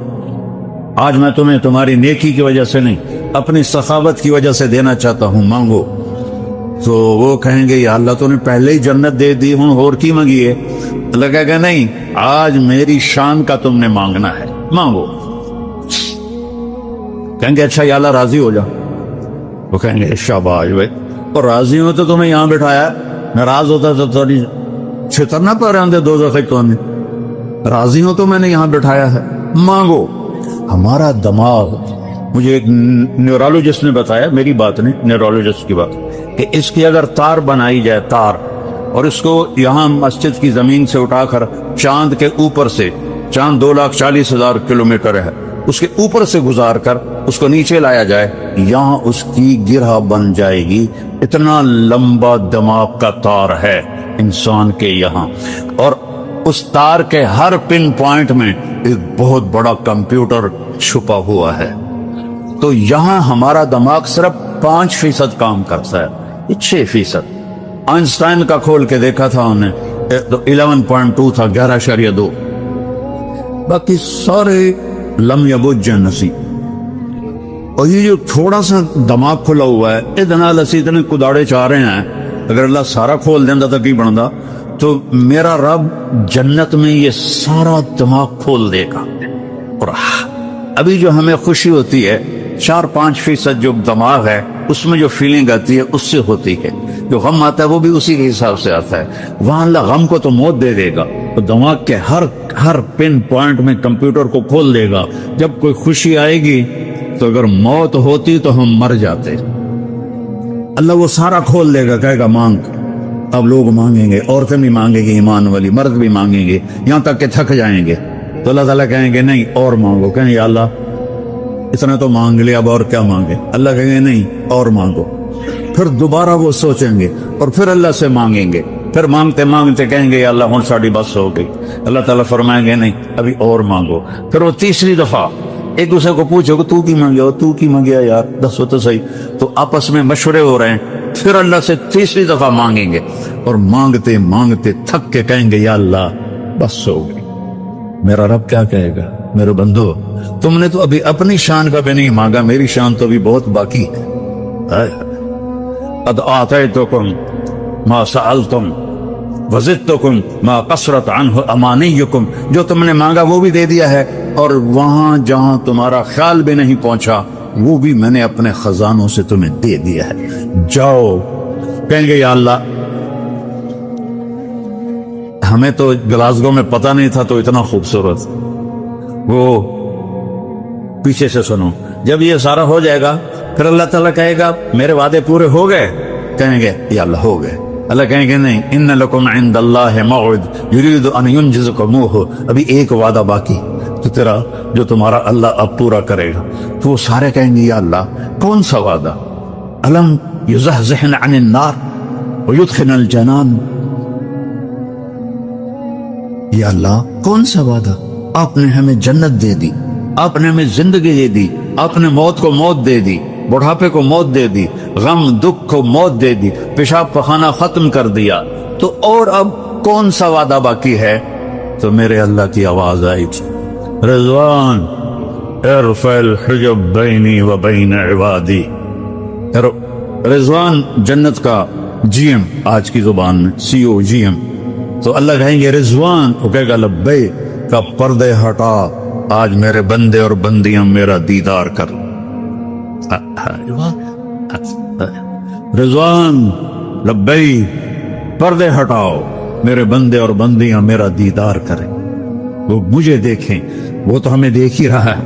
[SPEAKER 1] آج میں تمہیں تمہاری نیکی کی وجہ سے نہیں اپنی سخاوت کی وجہ سے دینا چاہتا ہوں، مانگو. تو وہ کہیں گے یا اللہ تو نے پہلے ہی جنت دے دی ہوں، اور کی مانگی ہے؟ اللہ کہے گا نہیں، آج میری شان کا تم نے مانگنا ہے، مانگو. کہیں گے اچھا یا اللہ راضی ہو جا. وہ کہیں گے شاباش بھائی، اور راضی ہوں تو تمہیں یہاں بٹھایا، ناراض ہوتا تو تھوڑی چھتر نہ پا رہے دو تو نے، راضی ہوں تو میں نے یہاں بٹھایا ہے، مانگو. ہمارا دماغ، مجھے ایک نیورولوجسٹ نے بتایا، میری بات نہیں، نیورولوجسٹ کی بات، کہ اس کی اگر تار بنائی جائے، تار، اور اس کو یہاں مسجد کی زمین سے اٹھا کر چاند کے اوپر سے، چاند 2,40,000 کلومیٹر ہے، اس کے اوپر سے گزار کر اس کو نیچے لایا جائے، یہاں اس کی گرہ بن جائے گی. اتنا لمبا دماغ کا تار ہے انسان کے یہاں، اور اس تار کے ہر پن پوائنٹ میں ایک بہت بڑا کمپیوٹر چھپا ہوا ہے. تو یہاں ہمارا دماغ صرف 5% کام کرتا ہے، 6%. آئنسٹائن کا کھول کے دیکھا تھا انہیں، 11.2 تھا، 11.2. باقی سارے لم یبج نسی. اور یہ جو تھوڑا سا دماغ کھلا ہوا ہے، اتنا لسی اتنے کداڑے چاہ رہے ہیں، اگر اللہ سارا کھول دینا تو کی بنتا؟ تو میرا رب جنت میں یہ سارا دماغ کھول دے گا. اور ابھی جو ہمیں خوشی ہوتی ہے 4-5% جو دماغ ہے اس میں جو فیلنگ آتی ہے اس سے ہوتی ہے، جو غم آتا ہے وہ بھی اسی کے حساب سے آتا ہے. وہاں اللہ غم کو تو موت دے دے گا، تو دماغ کے ہر پن پوائنٹ میں کمپیوٹر کو کھول دے گا. جب کوئی خوشی آئے گی تو اگر موت ہوتی تو ہم مر جاتے. اللہ وہ سارا کھول دے گا، کہے گا مانگ. اب لوگ مانگیں گے، عورتیں بھی مانگیں گے، ایمان والی مرد بھی مانگیں گے، یہاں تک کہ تھک جائیں گے. تو اللہ تعالیٰ کہیں گے نہیں اور مانگو. کہیں یا اللہ اتنا تو مانگ لیا، اب اور کیا مانگے؟ اللہ کہیں گے نہیں اور مانگو. پھر دوبارہ وہ سوچیں گے اور پھر اللہ سے مانگیں گے، پھر مانگتے مانگتے کہیں گے یا اللہ ہن ساڑی بس ہو گئی. اللہ تعالیٰ فرمائیں گے نہیں ابھی اور مانگو. پھر وہ تیسری دفعہ ایک دوسرے کو پوچھو کہ تو کی مانگیا، تو کی مانگیا یار، دسو تو صحیح. تو آپس میں مشورے ہو رہے ہیں، پھر اللہ سے تیسری دفعہ مانگیں گے اور مانگتے مانگتے تھک کے کہیں گے یا اللہ بس ہو گئی. میرا رب کیا کہے گا؟ میرے بندو تم نے تو ابھی اپنی شان کا بھی نہیں مانگا، میری شان تو بھی بہت باقی ہے. قد آتیتکم ما سألتم وزدتکم ما قصرت عنہ امانیکم، جو تم نے مانگا وہ بھی دے دیا ہے، اور وہاں جہاں تمہارا خیال بھی نہیں پہنچا وہ بھی میں نے اپنے خزانوں سے تمہیں دے دیا ہے. جاؤ. کہیں گے یا اللہ ہمیں تو گلاسگو میں پتہ نہیں تھا تو اتنا خوبصورت. وہ پیچھے سے سنو, جب یہ سارا ہو جائے گا پھر اللہ تعالیٰ کہے گا میرے وعدے پورے ہو گئے؟ کہیں گے یا اللہ ہو گئے. اللہ کہیں گے نہیں, ان لکم عند اللہ موعد یرید ان ینجزکموہ, ابھی ایک وعدہ باقی تو تیرا جو تمہارا اللہ اب پورا کرے گا. تو وہ سارے کہیں گے یا اللہ کون سا وعدہ؟ الم یزحزحن عن النار ویدخلن الجنان, یا اللہ کون سا وعدہ؟ آپ نے ہمیں جنت دے دی, آپ نے ہمیں زندگی دے دی, آپ نے موت کو موت دے دی, بڑھاپے کو موت دے دی, غم دکھ کو موت دے دی, پیشاب پخانہ ختم کر دیا, تو اور اب کون سا وعدہ باقی ہے؟ تو میرے اللہ کی آواز آئی, رضوان ارفع الحجب بینی و بین عبادی. رضوان جنت کا جی ایم, آج کی زبان میں سی او جی ایم. تو اللہ کہیں گے رضوان, وہ کہے گا لبیک, کا پردے ہٹا, آج میرے بندے اور بندیاں میرا دیدار کر. رضوان لبیک, پردے ہٹاؤ, میرے بندے اور بندیاں میرا دیدار کریں, وہ مجھے دیکھیں. وہ تو ہمیں دیکھ ہی رہا ہے,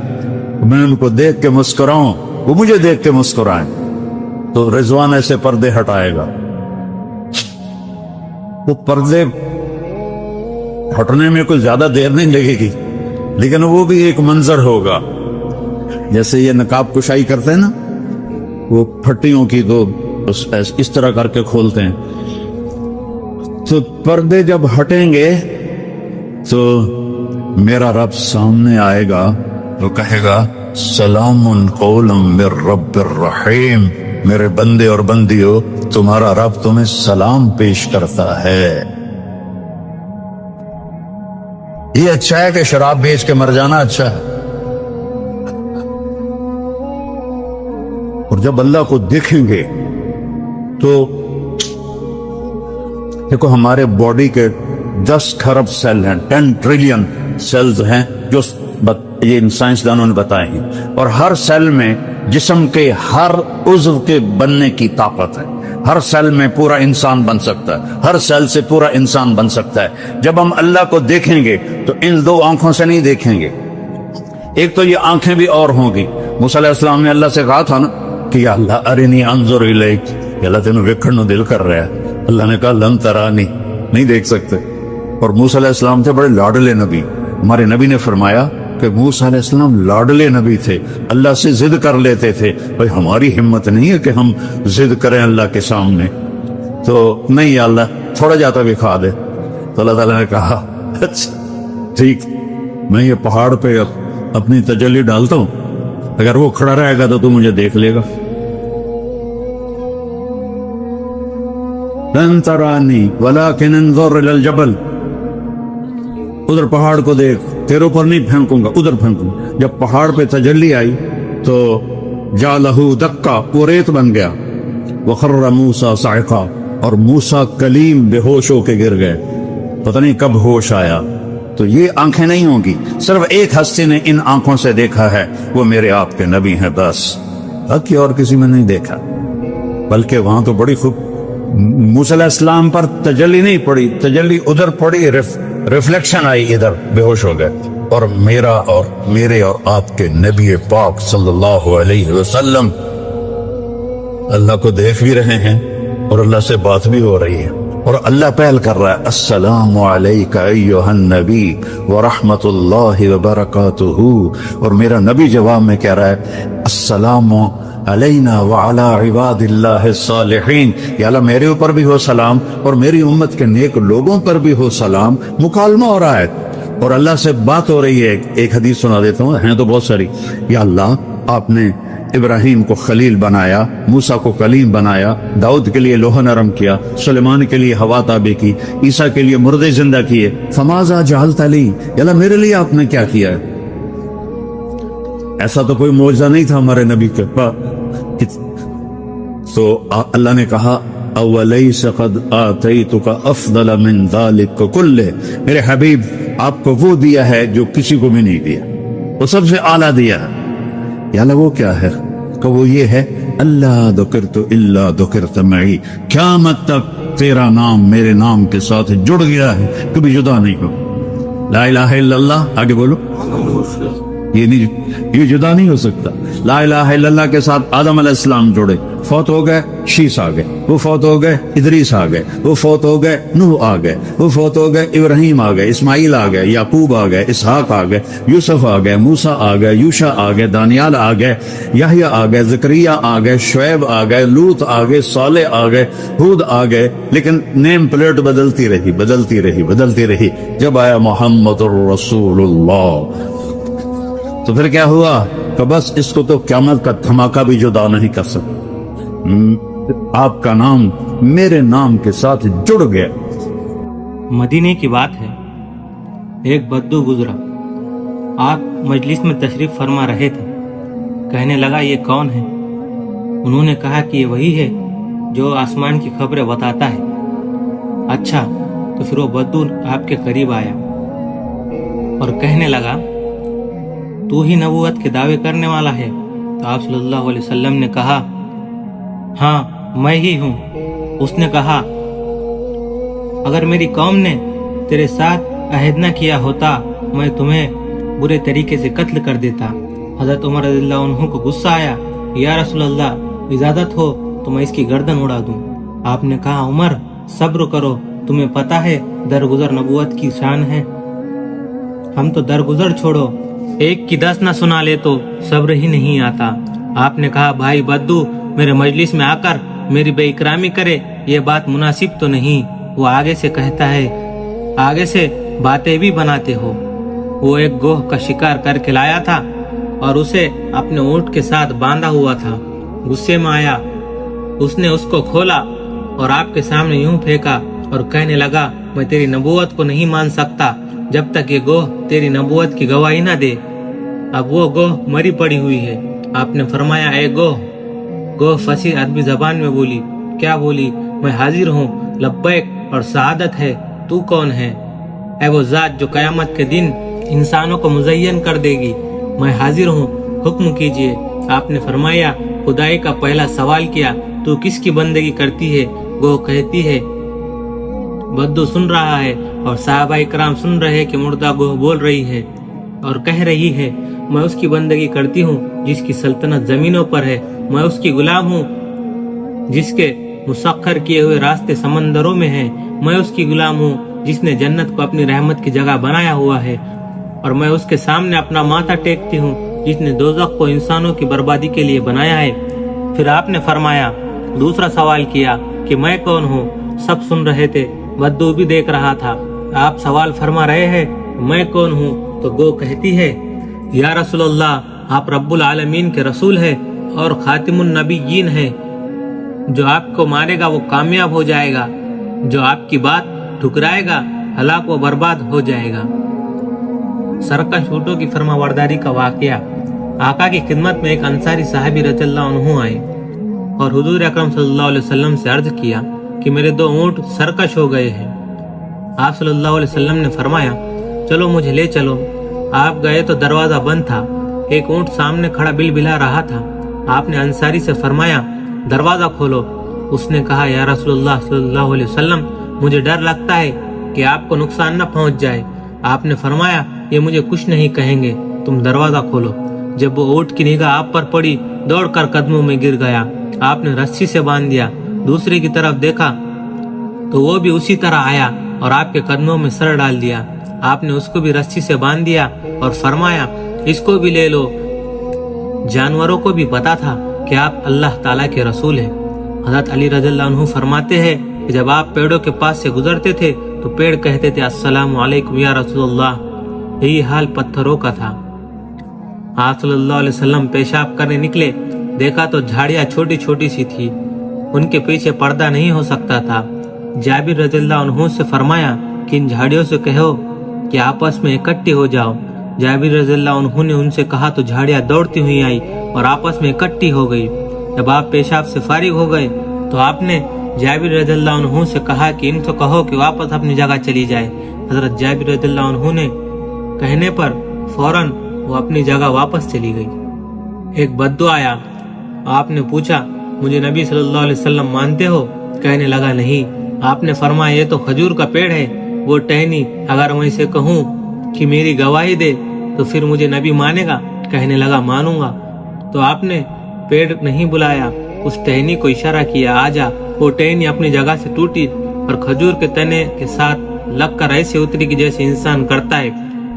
[SPEAKER 1] میں ان کو دیکھ کے مسکراؤں, وہ مجھے دیکھ کے مسکرائیں. تو رضوان ایسے پردے ہٹائے گا. وہ پردے ہٹنے میں کوئی زیادہ دیر نہیں لگے گی, لیکن وہ بھی ایک منظر ہوگا. جیسے یہ نقاب کشائی کرتے ہیں نا, وہ پھٹیوں کی تو اس طرح کر کے کھولتے ہیں. تو پردے جب ہٹیں گے تو میرا رب سامنے آئے گا, وہ کہے گا سلام قولا من رب الرحیم, میرے بندے اور بندیوں تمہارا رب تمہیں سلام پیش کرتا ہے. یہ اچھا ہے کہ شراب بیچ کے مر جانا اچھا ہے, اور جب اللہ کو دیکھیں گے تو دیکھو ہمارے باڈی کے 10 کھرب سیل ہیں, 10 ٹریلین سیلز ہیں جو یہ سائنسدانوں نے بتائے ہیں, اور ہر سیل میں جسم کے ہر عضو کے بننے کی طاقت ہے. ہر سیل میں پورا انسان بن سکتا ہے, ہر سیل سے پورا انسان بن سکتا ہے. جب ہم اللہ کو دیکھیں گے تو ان 2 آنکھوں سے نہیں دیکھیں گے, ایک تو یہ آنکھیں بھی اور ہوں گی. موسیٰ علیہ السلام نے اللہ سے کہا تھا نا کہ یا اللہ ارنی انظر الیک, یا اللہ تینوں ویکھن نو دل کر رہا ہے. اللہ نے کہا لن ترانی, نہیں دیکھ سکتے. اور موسیٰ علیہ السلام تھے بڑے لاڈلے نبی. ہمارے نبی نے فرمایا کہ موسیٰ علیہ السلام لاڈلے نبی تھے, اللہ سے ضد کر لیتے تھے. بھئی ہماری ہمت نہیں ہے کہ ہم ضد کریں اللہ کے سامنے, تو نہیں یا اللہ تھوڑا جاتا بھی کھا دے. تو اللہ تعالیٰ نے کہا اچھا ٹھیک, میں یہ پہاڑ پہ اپنی تجلی ڈالتا ہوں, اگر وہ کھڑا رہے گا تو مجھے دیکھ لے گا. لن ترانی ولکن انظر الی الجبل, ادھر پہاڑ کو دیکھ, تیرے اوپر نہیں پھینکوں گا, ادھر پھینکوں. جب پہاڑ پہ تجلی آئی تو جعلہ دکا, وہ ریت بن گیا. وخر موسیٰ صعقا, اور موسیٰ کلیم بے ہوش ہو کے گر گئے, پتہ نہیں کب ہوش آیا. تو یہ آنکھیں نہیں ہوں گی, صرف ایک ہستی نے ان آنکھوں سے دیکھا ہے, وہ میرے آپ کے نبی ہیں بس, باقی اور کسی میں نہیں دیکھا. بلکہ وہاں تو بڑی خوب موسیٰ علیہ السلام پر تجلی نہیں پڑی, تجلی ادھر پڑی, ریفلیکشن آئی, ادھر بے ہوش ہو گئے. اور میرا اور میرے اور آپ کے نبی پاک صلی اللہ علیہ وسلم اللہ کو دیکھ بھی رہے ہیں اور اللہ سے بات بھی ہو رہی ہے, اور اللہ پہل کر رہا ہے السلام علیک ایھا النبی ورحمۃ اللہ وبرکاتہ, اور میرا نبی جواب میں کہہ رہا ہے السلام علینا وعلی عباد اللہ الصالحین, یا اللہ میرے اوپر بھی ہو سلام اور میری امت کے نیک لوگوں پر بھی ہو سلام. مکالمہ ہو رہا ہے اور اللہ سے بات ہو رہی ہے. ایک حدیث سنا دیتا ہوں, ہیں تو بہت ساری. یا اللہ آپ نے ابراہیم کو خلیل بنایا, موسیٰ کو کلیم بنایا, داؤد کے لیے لوح نرم کیا, سلیمان کے لیے ہوا تابع کی, عیسیٰ کے لیے مردے زندہ کیے, فماذا جعلت لی, یا اللہ میرے لیے آپ نے کیا کیا ہے؟ ایسا تو کوئی معجزہ نہیں تھا ہمارے نبی کے پاس. تو اللہ نے کہا اولیس قد آتیتک افضل من ذلک کلہ, میرے حبیب آپ کو وہ دیا ہے جو کسی کو بھی نہیں دیا, وہ سب سے اعلیٰ دیا ہے. یا اللہ وہ کیا ہے؟ کہ وہ یہ ہے اللہ ذکرت الا ذکرت معی، قیامت تک تیرا نام میرے نام کے ساتھ جڑ گیا ہے، کبھی جدا نہیں ہو۔ لا الہ الا اللہ، آگے بولو، یہ جدا نہیں ہو سکتا۔ لا الہ الا اللہ کے ساتھ آدم علیہ السلام جڑے، فوت ہو گئے شیس آ گئے، وہ فوت ہو گئے ادریس آ گئے، وہ فوت ہو گئے نوح آ گئے، وہ فوت ہو گئے ابراہیم آ گئے، اسماعیل آ گئے، یعقوب آ گئے، اسحاق آ گئے، یوسف آ گئے، موسیٰ آ گئے، یوشع آ گئے، دانیال آ گئے، یحییٰ آ گئے، زکریا آ گئے، شعیب آ گئے، لوط آ گئے، صالح آ گئے، ہود آ گئے، لیکن نیم پلیٹ بدلتی رہی۔ جب آیا محمد الرسول اللہ تو پھر کیا ہوا کہ بس اس کو تو قیامت کا دھماکہ بھی جدا نہیں کر سکتا، آپ کا نام میرے نام کے ساتھ جڑ گیا۔
[SPEAKER 2] مدینے کی بات ہے، ایک بدو گزرا، آپ مجلس میں تشریف فرما رہے تھے، کہنے لگا یہ کون ہے؟ انہوں نے کہا کہ یہ وہی ہے جو آسمان کی خبریں بتاتا ہے۔ اچھا، تو پھر وہ بدو آپ کے قریب آیا اور کہنے لگا تو ہی نبوت کے دعوے کرنے والا ہے؟ تو آپ صلی اللہ علیہ وسلم نے کہا ہاں میں ہی ہوں۔ اس نے کہا اگر میری قوم نے تیرے ساتھ عہد نہ کیا ہوتا میں تمہیں برے طریقے سے قتل کر دیتا۔ حضرت عمر رضی اللہ عنہ کو غصہ آیا، یا رسول اللہ اجازت ہو تو میں اس کی گردن اڑا دوں۔ آپ نے کہا عمر صبر کرو، تمہیں پتہ ہے درگزر نبوت کی شان ہے، ہم تو درگزر چھوڑو، ایک کی 10 نہ سنا لے تو صبر ہی نہیں آتا۔ آپ نے کہا بھائی بدو میرے مجلس میں آ کر میری بے اکرامی کرے، یہ بات مناسب تو نہیں۔ وہ آگے سے کہتا ہے، آگے سے باتیں بھی بناتے ہو۔ وہ ایک گوہ کا شکار کر کے لایا تھا اور اسے اپنے اونٹ کے ساتھ باندھا ہوا تھا۔ غصے میں آیا، اس نے اس کو کھولا اور آپ کے سامنے یوں پھینکا اور کہنے لگا میں تیری نبوت کو نہیں مان سکتا جب تک یہ گوہ تیری نبوت کی گواہی نہ دے۔ اب وہ گوہ مری پڑی ہوئی ہے۔ آپ نے فرمایا اے گوہ فصیح عربی زبان میں بولی، کیا بولی؟ میں حاضر ہوں، لبیک اور سعادت ہے، تو کون ہے؟ اے وہ ذات جو قیامت کے دن انسانوں کو مزین کر دے گی، میں حاضر ہوں، حکم کیجئے۔ آپ نے فرمایا خدائی کا پہلا سوال کیا، تو کس کی بندگی کرتی ہے؟ گوہ کہتی ہے، بدو سن رہا ہے اور صحابہ اکرام سن رہے کہ مردہ گوہ بول رہی ہے اور کہہ رہی ہے میں اس کی بندگی کرتی ہوں جس کی سلطنت زمینوں پر ہے، میں اس کی غلام ہوں جس کے مسخر کیے ہوئے راستے سمندروں میں ہیں، میں اس کی غلام ہوں جس نے جنت کو اپنی رحمت کی جگہ بنایا ہوا ہے، اور میں اس کے سامنے اپنا ماتھا ٹیکتی ہوں جس نے دوزخ کو انسانوں کی بربادی کے لیے بنایا ہے۔ پھر آپ نے فرمایا دوسرا سوال کیا کہ میں کون ہوں؟ سب سن رہے تھے، بدو بھی دیکھ رہا تھا۔ آپ سوال فرما رہے ہیں میں کون ہوں؟ تو گو کہتی ہے یا رسول اللہ آپ رب العالمین کے رسول ہیں اور خاتم النبیین ہیں، جو آپ کو مارے گا وہ کامیاب ہو جائے گا، جو آپ کی بات ٹھکرائے گا ہلاک و برباد ہو جائے گا۔ سرکش اونٹوں کی فرما برداری کا واقعہ۔ آقا کی خدمت میں ایک انصاری صحابی رضی اللہ عنہ آئے اور حضور اکرم صلی اللہ علیہ وسلم سے عرض کیا کہ میرے 2 اونٹ سرکش ہو گئے ہیں۔ آپ صلی اللہ علیہ وسلم نے فرمایا چلو مجھے لے چلو۔ آپ گئے تو دروازہ بند تھا، ایک اونٹ سامنے کھڑا بل بلا رہا تھا۔ آپ نے انصاری سے فرمایا دروازہ کھولو۔ اس نے کہا یا رسول اللہ صلی اللہ علیہ وسلم مجھے ڈر لگتا ہے کہ آپ کو نقصان نہ پہنچ جائے۔ آپ نے فرمایا یہ مجھے کچھ نہیں کہیں گے، تم دروازہ کھولو۔ جب وہ اونٹ کی نگاہ آپ پر پڑی دوڑ کر قدموں میں گر گیا۔ آپ نے رسی سے باندھ دیا، دوسرے کی طرف دیکھا تو وہ بھی اسی طرح آیا اور آپ کے قدموں میں سر ڈال دیا۔ آپ نے اس کو بھی رسی سے باندھ دیا اور فرمایا اس کو بھی لے لو۔ جانوروں کو بھی پتا تھا کہ آپ اللہ تعالیٰ کے رسول ہیں۔ حضرت علی رضی اللہ عنہ فرماتے ہیں کہ جب آپ پیڑوں کے پاس سے گزرتے تھے تو پیڑ کہتے تھے السلام علیکم یا رسول اللہ۔ یہی حال پتھروں کا تھا۔ آپ صلی اللہ علیہ وسلم پیشاب کرنے نکلے، دیکھا تو جھاڑیاں چھوٹی چھوٹی سی تھی، ان کے پیچھے پردہ نہیں ہو سکتا تھا۔ جابر رضی اللہ عنہ سے فرمایا کہ ان جھاڑیوں سے کہو کہ آپس میں اکٹھی ہو جاؤ۔ جابر رضی اللہ عنہ نے ان سے کہا تو جھاڑیاں دوڑتی ہوئی آئی اور آپس میں اکٹھی ہو گئی۔ جب آپ پیشاب سے فارغ ہو گئے تو آپ نے جابر رضی اللہ عنہ سے کہا کہ ان سے کہو کہ واپس اپنی جگہ چلی جائے۔ حضرت جابر رضی اللہ عنہ نے کہنے پر فوراً وہ اپنی جگہ واپس چلی گئی۔ ایک بدو آیا آپ نے پوچھا مجھے نبی صلی اللہ علیہ وسلم مانتے ہو؟ کہنے لگا نہیں۔ آپ نے فرمایا یہ تو کھجور کا پیڑ ہے۔ وہ ٹہنی اگر میں اسے کہوں کہ میری گواہی دے تو پھر مجھے نبی مانے گا؟ کہنے لگا مانوں گا۔ تو آپ نے پیڑ نہیں بلایا، اس ٹہنی کو اشارہ کیا آ جا۔ وہ ٹہنی اپنی جگہ سے ٹوٹی اور کھجور کے تنے کے ساتھ لگ کر ایسے اتری کہ جیسے انسان کرتا ہے،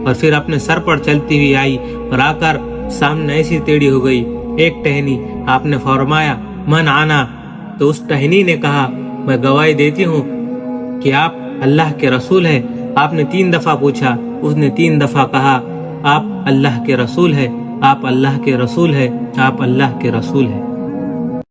[SPEAKER 2] اور پھر اپنے سر پر چلتی ہوئی آئی اور آ کر سامنے ایسی ٹیڑھی ہو گئی ایک ٹہنی۔ آپ نے فرمایا من آنا؟ تو اس ٹہنی نے کہا میں گواہی دیتی ہوں کہ آپ اللہ کے رسول ہیں۔ آپ نے 3 دفعہ پوچھا، اس نے 3 دفعہ کہا آپ اللہ کے رسول ہیں، آپ اللہ کے رسول ہیں، آپ اللہ کے رسول ہیں۔